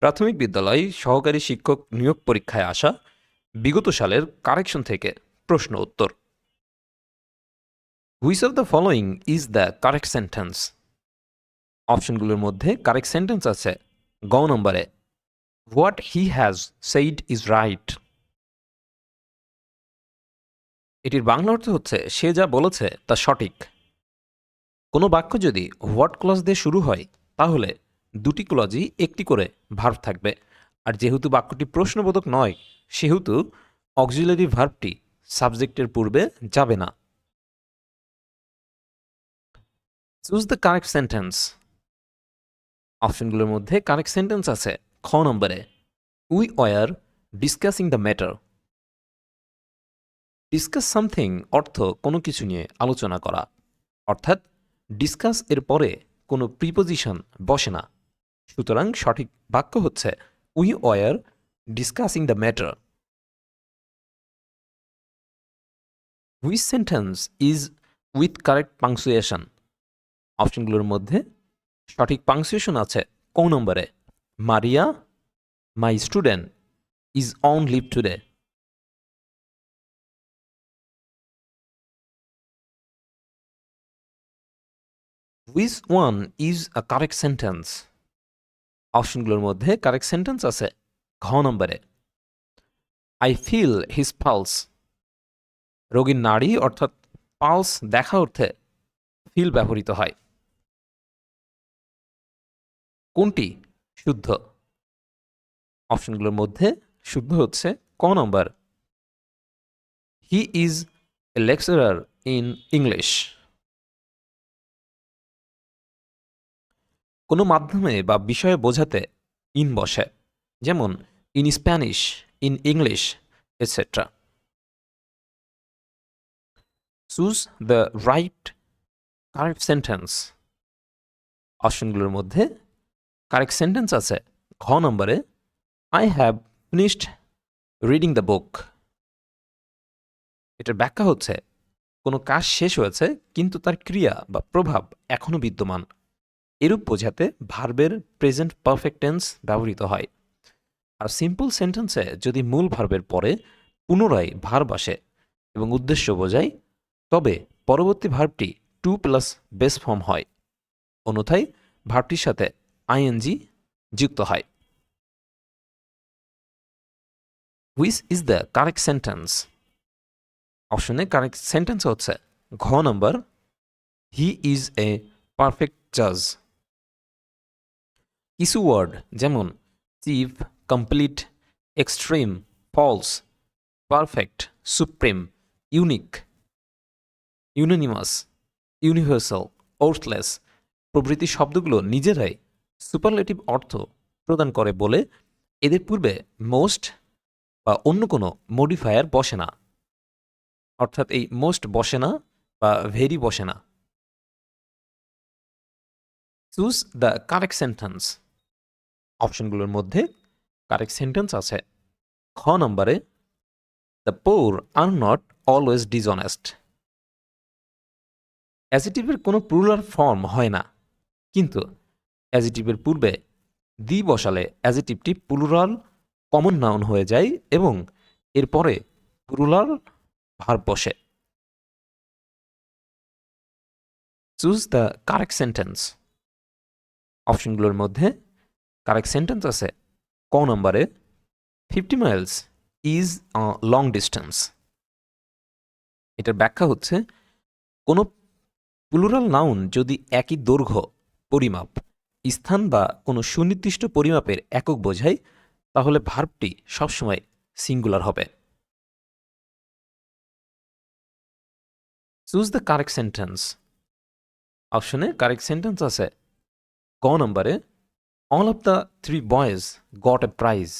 প্রাথমিক বিদ্যালয় সহকারী শিক্ষক নিয়োগ পরীক্ষায় আসা বিগত সালের কারেকশন থেকে প্রশ্ন উত্তর। Which of the following is the correct sentence? অপশনগুলোর মধ্যে কারেক্ট সেন্টেন্স আছে গ নম্বরে, what he has said is right. এটির বাংলা অর্থ হচ্ছে সে যা বলেছে তা সঠিক। কোনো বাক্য যদি হোয়াট ক্লজ দিয়ে শুরু হয় তাহলে দুটি ক্লজই একটি করে ভার্ব থাকবে, আর যেহেতু বাক্যটি প্রশ্নবোধক নয় সেহেতু অক্সিলারি ভার্বটি সাবজেক্টের পূর্বে যাবে না। Choose the correct sentence. অপশনগুলোর মধ্যে কারেক্ট সেন্টেন্স আছে খ নম্বরে, we were discussing the matter. Discuss something অর্থ কোনো কিছু নিয়ে আলোচনা করা, অর্থাৎ ডিসকাস এর পরে কোনো প্রিপোজিশন বসে না, সুতরাং সঠিক বাক্য হচ্ছে we were discussing the matter. Which sentence is with correct punctuation? অপশনগুলোর মধ্যে সঠিক পাংচুয়েশন আছে ক নম্বরে, Maria my student is on leave today. Which one is a correct sentence? অপশনগুলোর মধ্যে কারেক্ট সেন্টেন্স আছে ঘ নম্বরে, আই ফিল হিজ পালস। রোগীর নাড়ি অর্থাৎ পালস দেখা অর্থে ফিল ব্যবহৃত হয়। কোনটি শুদ্ধ? অপশনগুলোর মধ্যে শুদ্ধ হচ্ছে ক নম্বর, he is a lecturer in English. কোনো মাধ্যমে বা বিষয়ে বোঝাতে ইন বসে, যেমন in Spanish, in English, etcetera. Choose the right correct sentence. অপশনগুলোর মধ্যে কারেক্ট সেন্টেন্স আছে ঘ নম্বরে, I have finished reading the book. এটার ব্যাখ্যা হচ্ছে কোনো কাজ শেষ হয়েছে কিন্তু তার ক্রিয়া বা প্রভাব এখনও বিদ্যমান। এরূপ বোঝাতে ভার্বের প্রেজেন্ট পারফেক্ট টেন্স ব্যবহৃত হয়। আর সিম্পল সেন্টেন্সে যদি মূল ভার্বের পরে পুনরায় ভার্ব আসে এবং উদ্দেশ্য বোঝায়, তবে পরবর্তী ভার্বটি টু প্লাস বেস ফর্ম হয়, অন্যথায় ভার্বটির সাথে আইএনজি যুক্ত হয়। Which is the correct sentence? অপশনে কারেক্ট সেন্টেন্স হচ্ছে ঘ নম্বর, হি ইজ এ পারফেক্ট জাজ। কিছু ওয়ার্ড যেমন chief, complete, extreme, false, perfect, supreme, unique, unanimous, universal, worthless প্রভৃতি শব্দগুলো নিজেরাই সুপারলেটিভ অর্থ প্রদান করে বলে এদের পূর্বে মোস্ট বা অন্য কোনো মডিফায়ার বসে না, অর্থাৎ এই মোস্ট বসে না বা ভেরি বসে না। Choose the correct sentence. অপশনগুলোর মধ্যে কারেক্ট সেন্টেন্স আছে খ নম্বরে, the poor are not always dishonest. অ্যাজিটিভের কোনো প্লুরাল ফর্ম হয় না, কিন্তু অ্যাজিটিভের পূর্বে দি বসালে অ্যাজিটিভটি প্লুরাল কমন নাউন হয়ে যায় এবং এরপরে প্লুরাল ভার্ব বসে। Choose the correct sentence. অপশনগুলোর মধ্যে কারেক্ট সেন্টেন্স আছে ক নম্বরে, 50 miles is a long distance. এটার ব্যাখ্যা হচ্ছে কোনো প্লুরাল নাউন যদি একই দৈর্ঘ্য, পরিমাপ, স্থান বা কোনো সুনির্দিষ্ট পরিমাপের একক বোঝায় তাহলে ভার্বটি সবসময় সিঙ্গুলার হবে। Choose the correct sentence. অপশনে কারেক্ট সেন্টেন্স আছে ক নম্বরে, all of the 3 boys got a prize.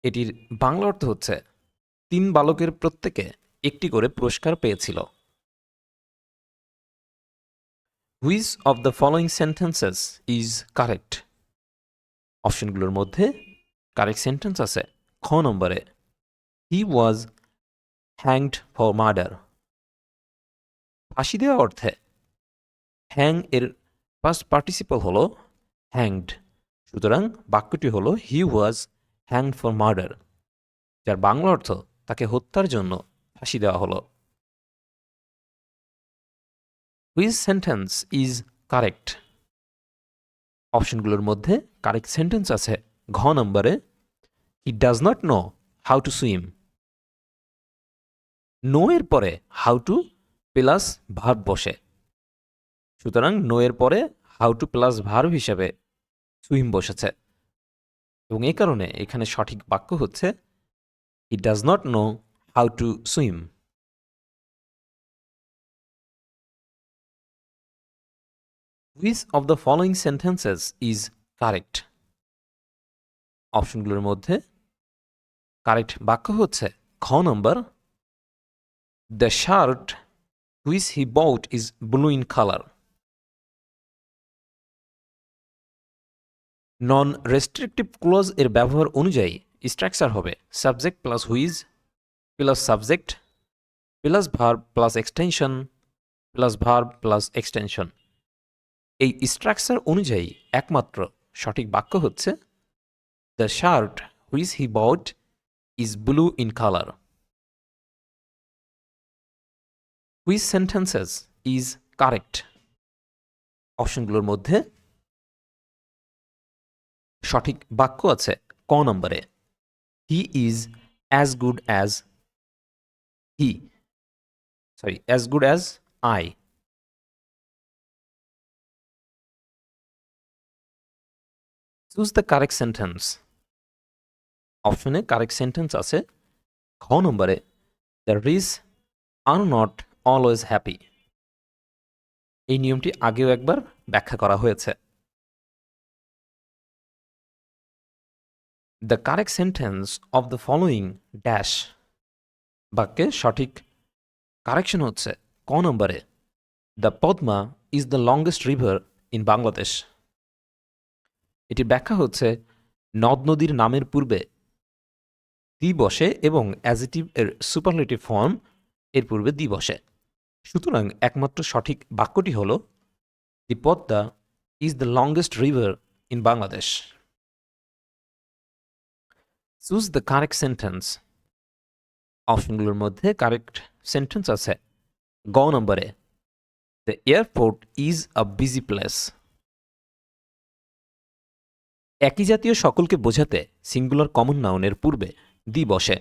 এটির বাংলা অর্থ হচ্ছে 3 বালকের প্রত্যেকে একটি করে পুরস্কার পেয়েছিল। Which of the following sentences is correct? অপশনগুলোর মধ্যে কারেক্ট সেন্টেন্স আছে খ নম্বরে, he was hanged for murder. ফাঁসি দেওয়া অর্থে হ্যাং এর পাস্ট পার্টিসিপল হলো হ্যাংড, সুতরাং বাক্যটি হলো he was hanged for murder, যার বাংলা অর্থ তাকে হত্যার জন্য ফাঁসি দেওয়া হলো। Which sentence is correct? অপশনগুলোর মধ্যে কারেক্ট সেন্টেন্স আছে ঘ নম্বরে, he does not know how to swim. Know এর পরে হাউ টু প্লাস ভার্ব বসে, সুতরাং নো এর পরে হাউ টু প্লাস ভার্ব হিসেবে সুইম বসেছে, এবং এই কারণে এখানে সঠিক বাক্য হচ্ছে he does not know how to swim. Which of the following sentences is correct? অপশনগুলোর মধ্যে কারেক্ট বাক্য হচ্ছে খ নম্বর, the shirt which he bought is blue in colour. Non restrictive clause এর ব্যবহার অনুযায়ী স্ট্রাকচার হবে subject plus which plus subject plus verb plus extension plus verb plus extension. এই স্ট্রাকচার অনুযায়ী একমাত্র সঠিক বাক্য হচ্ছে the shirt which he bought is blue in colour. Which sentences is correct? অপশনগুলোর মধ্যে সঠিক বাক্য আছে ক নম্বরে, he is as good as as good as I. Choose the correct sentence. অপশনে কারেক্ট সেন্টেন্স আছে খ নম্বরে, the rich are not always happy. এই নিয়মটি আগেও একবার ব্যাখ্যা করা হয়েছে। The correct sentence of the following dash. বাক্যে সঠিক কারেকশন হচ্ছে ক নম্বরে, the Padma is the longest river in Bangladesh. এটি ব্যাখ্যা হচ্ছে নদ নদীর নামের পূর্বে দি বসে এবং অ্যাজিটিভ এর সুপারলেটিভ ফর্ম এর পূর্বে দি বসে, সুতরাং একমাত্র সঠিক বাক্যটি হল the Padma is the longest river in Bangladesh. Choose the correct sentence. অপশনগুলোর মধ্যে কারেক্ট সেন্টেন্স আছে গ নম্বরে, the airport is a busy place. একই জাতীয় সকলকে বোঝাতে সিঙ্গুলার কমন নাউনের পূর্বে দি বসে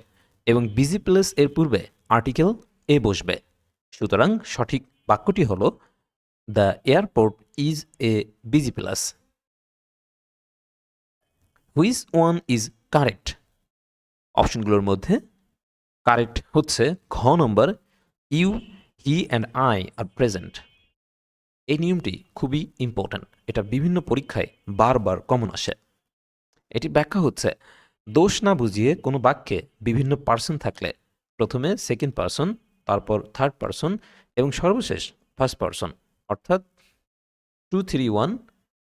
এবং বিজি প্লেস এর পূর্বে আর্টিকেল এ বসবে, সুতরাং সঠিক বাক্যটি হল the airport is a busy place. Which one is correct? অপশনগুলোর মধ্যে কারেক্ট হচ্ছে ঘ নম্বর, you he and I are present. এই নিয়মটি খুবই ইম্পর্ট্যান্ট, এটা বিভিন্ন পরীক্ষায় বারবার কমন আসে। এটি ব্যাখ্যা হচ্ছে দোষ না বুঝিয়ে কোনো বাক্যে বিভিন্ন পার্সন থাকলে প্রথমে সেকেন্ড পার্সন, তারপর থার্ড পার্সন এবং সর্বশেষ ফার্স্ট পার্সন, অর্থাৎ 2, 3, 1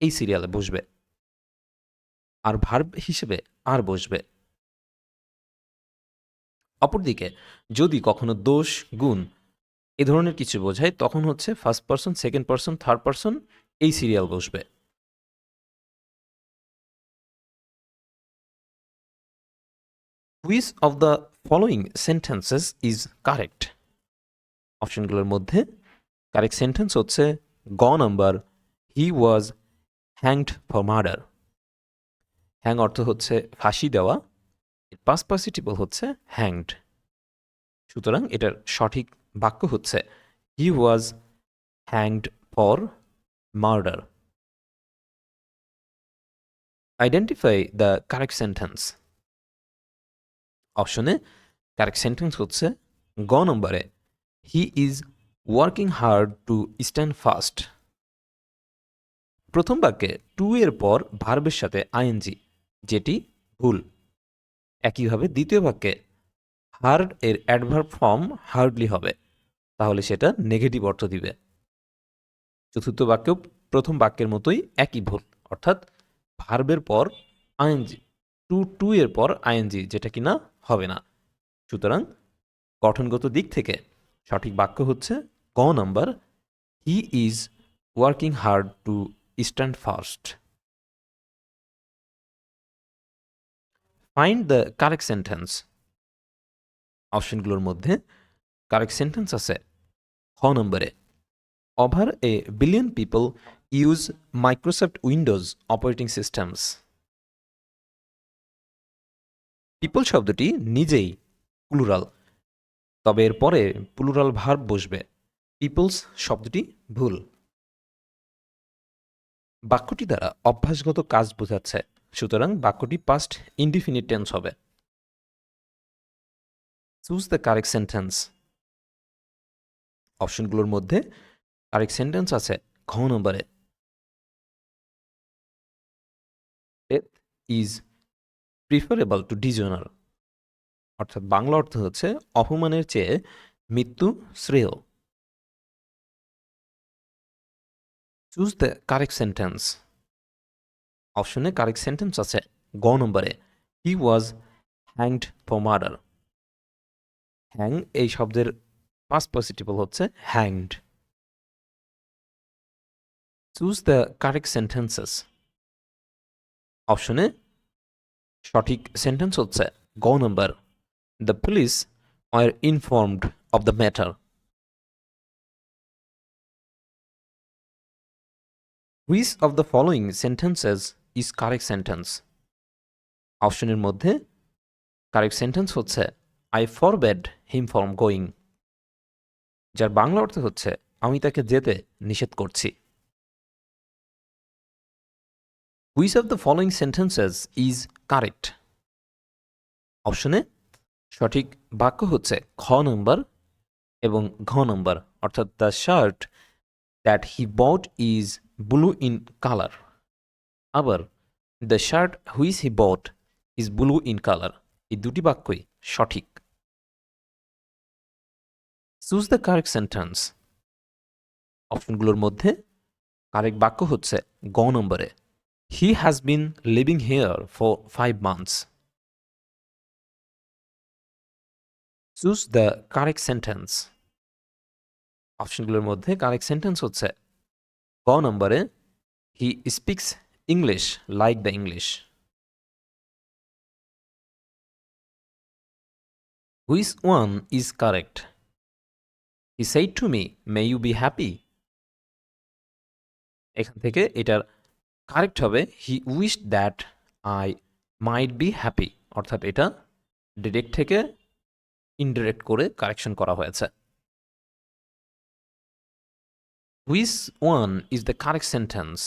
এই সিরিয়ালে বসবে, আর ভার্ব হিসেবে আর বসবে। অপরদিকে যদি কখনো দোষ গুণ এ ধরনের কিছু বোঝায় তখন হচ্ছে first person, second person, third person এই সিরিয়াল বসবে। Which of the following sentences is correct? অপশনগুলোর মধ্যে কারেক্ট সেন্টেন্স হচ্ছে গ নম্বর, he was hanged for murder. Hang অর্থ হচ্ছে ফাঁসি দেওয়া, এর পাস্ট পার্টিসিপল হচ্ছে হ্যাংড, সুতরাং এটার সঠিক বাক্য হচ্ছে he was hanged for murder. Identify the correct sentence. অপশনে কারেক্ট সেন্টেন্স হচ্ছে গ নম্বরে, he is working hard to stand fast. প্রথম বাক্যে টু এর পর ভার্বের সাথে আইএনজি, যেটি ভুল। একইভাবে দ্বিতীয় বাক্যে হার্ড এর অ্যাডভার্ব ফর্ম হার্ডলি হবে, তাহলে সেটা নেগেটিভ অর্থ দিবে। চতুর্থ বাক্যেও প্রথম বাক্যের মতোই একই ভুল, অর্থাৎ ভার্বের পর আইএনজি, টু এর পর আইএনজি, যেটা কিনা হবে না। সুতরাং গঠনগত দিক থেকে সঠিক বাক্য হচ্ছে ক নম্বর, he is working hard to stand first. Find the correct sentence. অপশনগুলোর মধ্যে কারেক্ট সেন্টেন্স আছে খ নম্বরে, over a billion people use Microsoft Windows operating systems. People শব্দটি নিজেই প্লুরাল, তবে এর পরে প্লুরাল ভার্ব বসবে। পিপলস শব্দটি ভুল। বাক্যটি দ্বারা অভ্যাসগত কাজ বোঝাচ্ছে, সুতরাং বাক্যটি পাস্ট ইনডিফিনিট টেন্স হবে। Choose the correct sentence. অপশনগুলোর মধ্যে কারেক্ট সেন্টেন্স আছে ঘ নম্বরে, death is preferable to dishonour, অর্থাৎ বাংলা অর্থ হচ্ছে অপমানের চেয়ে মৃত্যু শ্রেয়। Choose the correct sentence. অপশনে কারেক্ট সেন্টেন্স আছে গ নম্বরে, he was hanged for murder. Hang এই শব্দের পাস্ট পার্টিসিপল হচ্ছে hanged. Choose the correct sentences. অপশনে সঠিক সেন্টেন্স হচ্ছে গ নম্বর, the police are informed of the matter. Which of the following sentences is correct sentence. অপশনের মধ্যে কারেক্ট সেন্টেন্স হচ্ছে I forbade him from going, যার বাংলা অর্থ হচ্ছে আমি তাকে যেতে নিষেধ করছি। Which of the following sentences is correct. অপশনে সঠিক বাক্য হচ্ছে খ নম্বর এবং ঘ নম্বর, অর্থাৎ the shirt that he bought is blue in colour. আবার the shirt which he bought is blue in colour, এই দুটি বাক্যই সঠিক। Choose the correct sentence. অপশনগুলোর মধ্যে কারেক্ট বাক্য হচ্ছে গ নম্বরে, he has been living here for 5 months। Choose the correct sentence. অপশনগুলোর মধ্যে কারেক্ট সেন্টেন্স হচ্ছে ক নম্বরে, he speaks English like the English. Which one is correct. He said to me may you be happy. এখান থেকে এটার correct হবে he wish that I might be happy, অর্থাৎ এটা ডিরেক্ট থেকে ইনডিরেক্ট করে কারেকশন করা হয়েছে। Which one is the correct sentence.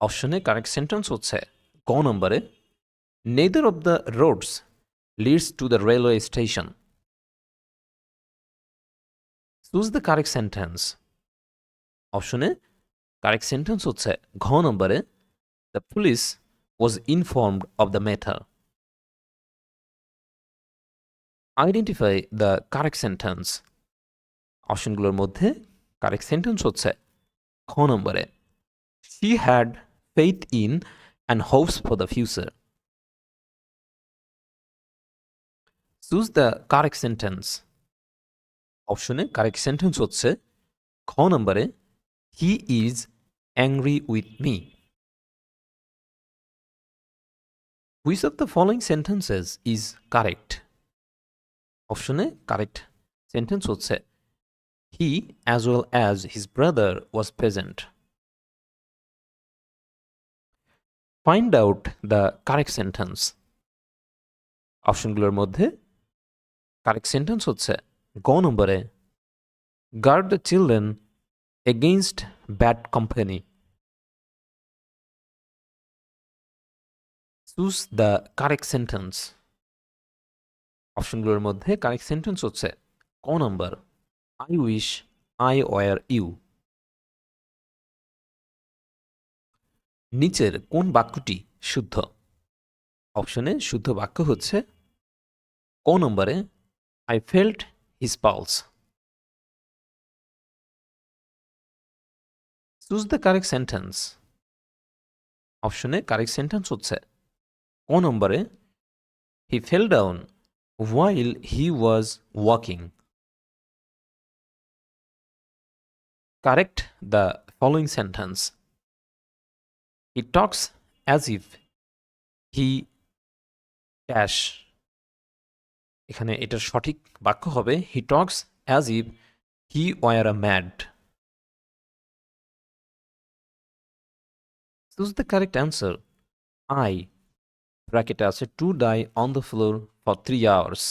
অপশনে কারেক্ট সেন্টেন্স হচ্ছে ক নম্বরে, neither of the roads leads to the railway station. Choose the correct sentence. অপশনে কারেক্ট সেন্টেন্স হচ্ছে ঘ নম্বরে, the police was informed of the matter. Identify the correct sentence. অপশনগুলোর মধ্যে কারেক্ট সেন্টেন্স হচ্ছে খ নম্বরে, she had faith in and hopes for the future. Choose the correct sentence. অপশনে কারেক্ট সেন্টেন্স হচ্ছে খ নম্বরে, he is angry with me. Which of the following sentences is correct. অপশনে কারেক্ট সেন্টেন্স হচ্ছে he as well as his brother was present. Find out the correct sentence. অপশনগুলোর মধ্যে correct sentence হচ্ছে গ নম্বরে, guard the children against bad company. Choose the correct sentence. অপশনগুলোর মধ্যে correct sentence হচ্ছে ক নম্বর, I wish I were you. নিচের কোন বাক্যটি শুদ্ধ। অপশনে শুদ্ধ বাক্য হচ্ছে ক নম্বরে, I felt his pulse. Choose the correct sentence. অপশনে কারেক্ট সেন্টেন্স হচ্ছে ক নম্বরে, he fell down while he was walking. Correct the following sentence. He talks as if he dash. এখানে এটার সঠিক বাক্য হবে he talks as if he were a mad. Choose the correct answer. I ব্র্যাকেটে আছে to die on the floor for 3 hours.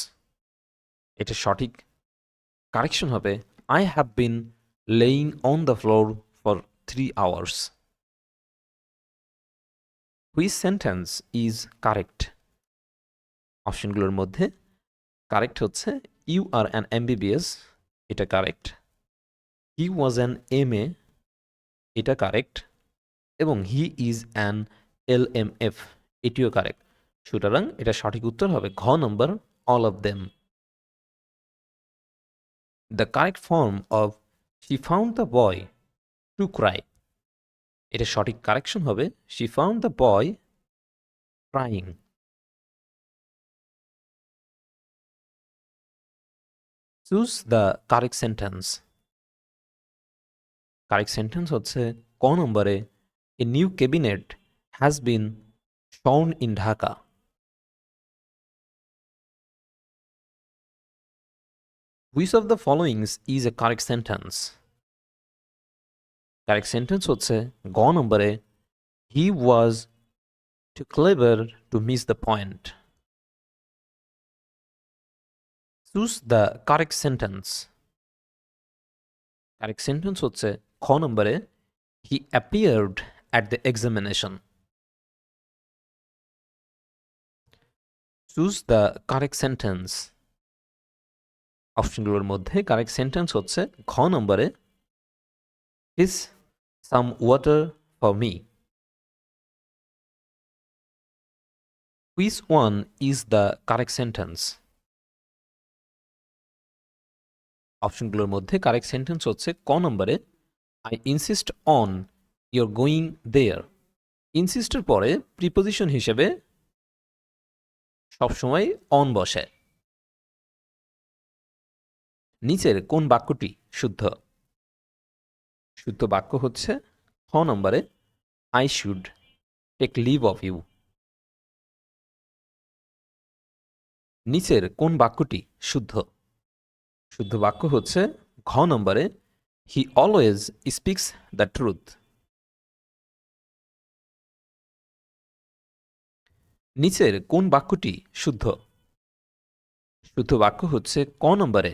এটা সঠিক correction হবে I have been laying on the floor for 3 hours. Which sentence is correct? অপশনগুলোর মধ্যে correct হচ্ছে you are an MBBS, এটা correct. He was an MA, এটা correct. এবং he is an LMF, এটিও correct. সুতরাং এটা সঠিক উত্তর হবে ঘ নম্বর all of them. The correct form of she found the boy to cry, এটা সঠিক কারেকশন হবে she found the boy crying. Choose the correct sentence. Correct sentence হচ্ছে ক নম্বরে a new cabinet has been shown in Dhaka. Which of the followings is a correct sentence? Correct sentence হচ্ছে গ নম্বরে he was too clever to miss the point. Choose the correct sentence. Correct sentence হচ্ছে খ নম্বরে he appeared at the examination. Choose the correct sentence. অপশনগুলোর মধ্যে correct sentence হচ্ছে ঘ নম্বরে is some water for me. Which one is the correct sentence? অপশনগুলোর মধ্যে correct sentence হচ্ছে ক নম্বরে I insist on your going there. ইনসিস্টের পরে প্রিপোজিশন হিসেবে সবসময় অন বসে। নিচের কোন বাক্যটি শুদ্ধ? শুদ্ধ বাক্য হচ্ছে খ নম্বরে I should take leave of you. নিচের কোন বাক্যটি শুদ্ধ? শুদ্ধ বাক্য হচ্ছে ঘ নম্বরে he always speaks the truth. নিচের কোন বাক্যটি শুদ্ধ? শুদ্ধ বাক্য হচ্ছে ক নম্বরে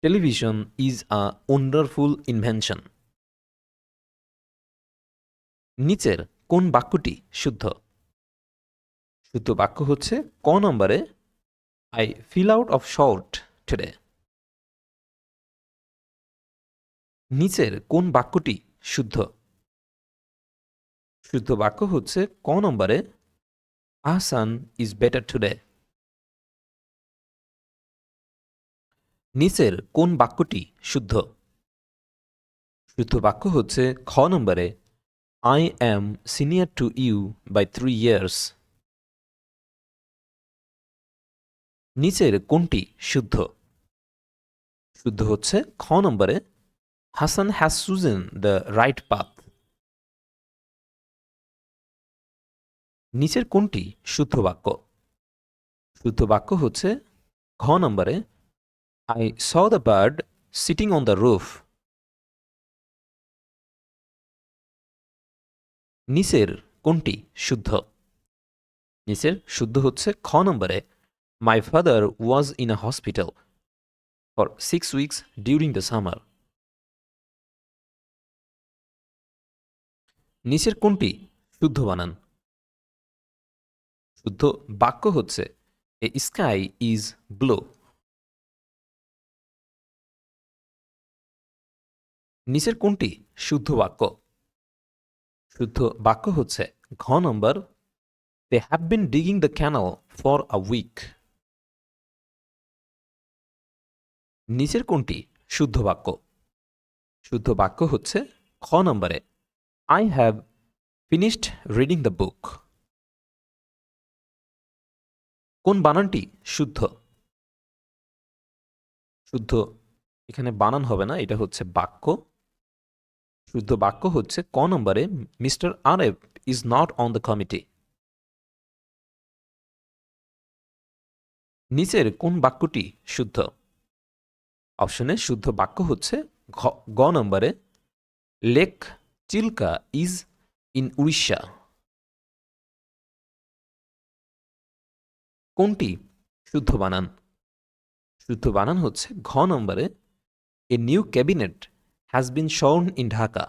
television is a wonderful invention. নিচের কোন বাক্যটি শুদ্ধ? শুদ্ধ বাক্য হচ্ছে ক নম্বরে I feel out of short today. নিচের কোন বাক্যটি শুদ্ধ? শুদ্ধ বাক্য হচ্ছে ক নম্বরে আহসান ইজ বেটার টুডে। নিচের কোন বাক্যটি শুদ্ধ? শুদ্ধ বাক্য হচ্ছে খ নম্বরে I am senior to you by 3 years. নিচের কোনটি শুদ্ধ? শুদ্ধ হচ্ছে খ নম্বরে Hasan has chosen the right path. নিচের কোনটি শুদ্ধ বাক্য? শুদ্ধ বাক্য হচ্ছে ঘ নম্বরে I saw the bird sitting on the roof. নিচের কোনটি শুদ্ধ? নিচের শুদ্ধ হচ্ছে খ নম্বরে My father was in a hospital for 6 weeks during the summer. নিচের কোনটি শুদ্ধ বানান? শুদ্ধ বাক্য হচ্ছে A sky is blue. নিচের কোনটি শুদ্ধ বাক্য? শুদ্ধ বাক্য হচ্ছে ঘ নম্বর They have been digging the canal for a week. নিচের কোনটি শুদ্ধ বাক্য? শুদ্ধ বাক্য হচ্ছে খ নম্বরে I have finished reading the book. কোন বানানটি শুদ্ধ? শুদ্ধ এখানে বানান হবে না, এটা হচ্ছে বাক্য। শুদ্ধ বাক্য হচ্ছে ক নম্বরে mister Aref is not on the committee. নিচের কোন বাক্যটি শুদ্ধ? অপশনে শুদ্ধ বাক্য হচ্ছে গ নম্বরে lake Chilka is in Orissa. কোনটি শুদ্ধ বানান? শুদ্ধ বানান হচ্ছে ঘ নম্বরে a new cabinet has been sworn in Dhaka.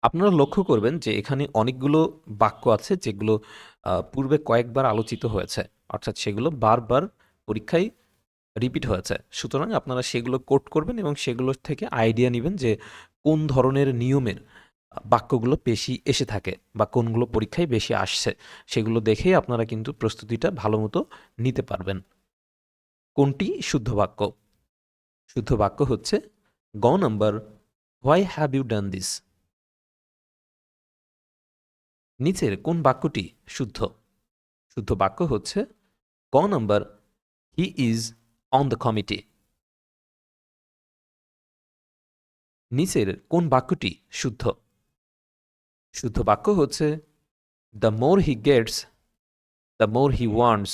আপনারা লক্ষ্য করবেন যে এখানে অনেকগুলো বাক্য আছে যেগুলো পূর্বে কয়েকবার আলোচিত হয়েছে, অর্থাৎ সেগুলো বারবার পরীক্ষায় রিপিট হয়েছে। সুতরাং আপনারা সেগুলো কোট করবেন এবং সেগুলোর থেকে আইডিয়া নেবেন যে কোন ধরনের নিয়মের বাক্যগুলো বেশি এসে থাকে বা কোনগুলো পরীক্ষায় বেশি আসছে, সেগুলো দেখেই আপনারা কিন্তু প্রস্তুতিটা ভালো মতো নিতে পারবেন। কোনটি শুদ্ধ বাক্য? শুদ্ধ বাক্য হচ্ছে গ নম্বর why have you done this. নিচের কোন বাক্যটি শুদ্ধ? শুদ্ধ বাক্য হচ্ছে ক নম্বর he is on the committee. নিচের কোন বাক্যটি শুদ্ধ? শুদ্ধ বাক্য হচ্ছে the more he gets the more he wants